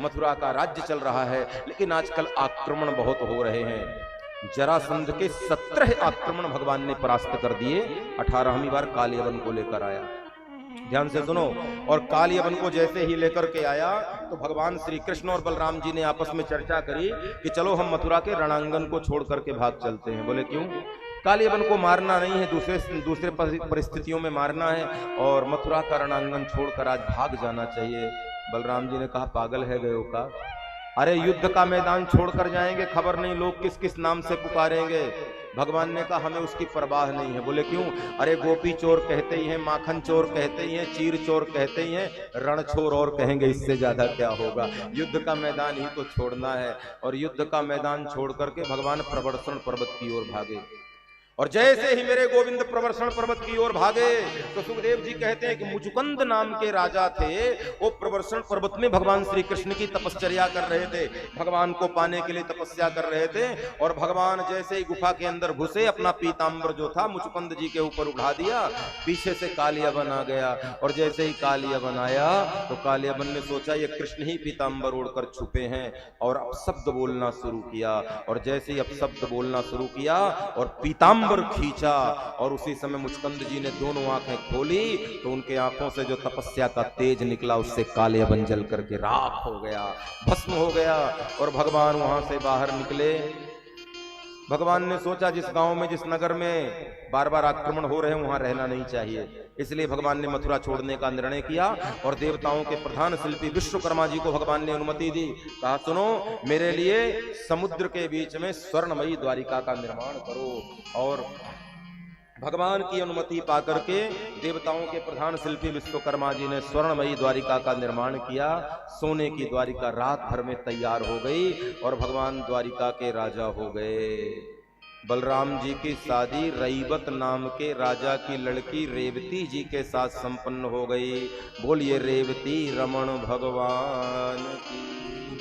मथुरा का राज्य चल रहा है, लेकिन आजकल आक्रमण बहुत हो रहे हैं। जरासंध के 17 आक्रमण भगवान ने परास्त कर दिए, 18वीं बार कालियवन को लेकर आया। ध्यान से सुनो। और कालियवन को जैसे ही लेकर के आया तो भगवान श्री कृष्ण और बलराम जी ने आपस में चर्चा करी कि चलो हम मथुरा के रणांगन को छोड़ करके भाग चलते हैं। बोले क्यों? कालियवन को मारना नहीं है, दूसरे परिस्थितियों में मारना है, और मथुरा का रणांगन छोड़कर आज भाग जाना चाहिए। बलराम जी ने कहा पागल है गए हो का? अरे युद्ध का मैदान छोड़कर जाएंगे, खबर नहीं लोग किस किस नाम से पुकारेंगे। भगवान ने कहा हमें उसकी परवाह नहीं है। बोले क्यों? अरे गोपी चोर कहते ही हैं, माखन चोर कहते ही हैं, चीर चोर कहते ही हैं, रण चोर और कहेंगे, इससे ज्यादा क्या होगा। युद्ध का मैदान ही तो छोड़ना है। और युद्ध का मैदान छोड़ करके भगवान प्रवर्षण पर्वत की ओर भागे। और जैसे ही मेरे गोविंद प्रवर्षण पर्वत की ओर भागे तो सुखदेव जी कहते हैं कि मुचुकंद नाम के राजा थे, वो प्रवर्षण पर्वत में भगवान श्री कृष्ण की तपश्चर्या कर रहे थे, भगवान को पाने के लिए तपस्या कर रहे थे। और भगवान जैसे ही गुफा के अंदर घुसे, अपना पीतांबर जो था मुचुकंद जी के ऊपर उठा दिया, पीछे से कालियवन आ गया। और जैसे ही कालियवन आया तो कालियवन ने सोचा ये कृष्ण ही पीतांबर ओढ़कर छुपे हैं, और अपशब्द बोलना शुरू किया। और जैसे ही अपशब्द बोलना शुरू किया और पीतांबर खींचा, और उसी समय मुचुकंद जी ने दोनों आंखें खोली तो उनके आंखों से जो तपस्या का तेज निकला उससे कालियवन जल करके राख हो गया, भस्म हो गया। और भगवान वहां से बाहर निकले। भगवान ने सोचा जिस गांव में, जिस नगर में बार बार आक्रमण हो रहे हैं वहां रहना नहीं चाहिए, इसलिए भगवान ने मथुरा छोड़ने का निर्णय किया। और देवताओं के प्रधान शिल्पी विश्वकर्मा जी को भगवान ने अनुमति दी। कहा सुनो, मेरे लिए समुद्र के बीच में स्वर्णमयी द्वारिका का निर्माण करो। और भगवान की अनुमति पाकर के देवताओं के प्रधान शिल्पी विश्वकर्मा जी ने स्वर्णमयी द्वारिका का निर्माण किया। सोने की द्वारिका रात भर में तैयार हो गई और भगवान द्वारिका के राजा हो गए। बलराम जी की शादी रईवत नाम के राजा की लड़की रेवती जी के साथ संपन्न हो गई। बोलिए रेवती रमण भगवान की।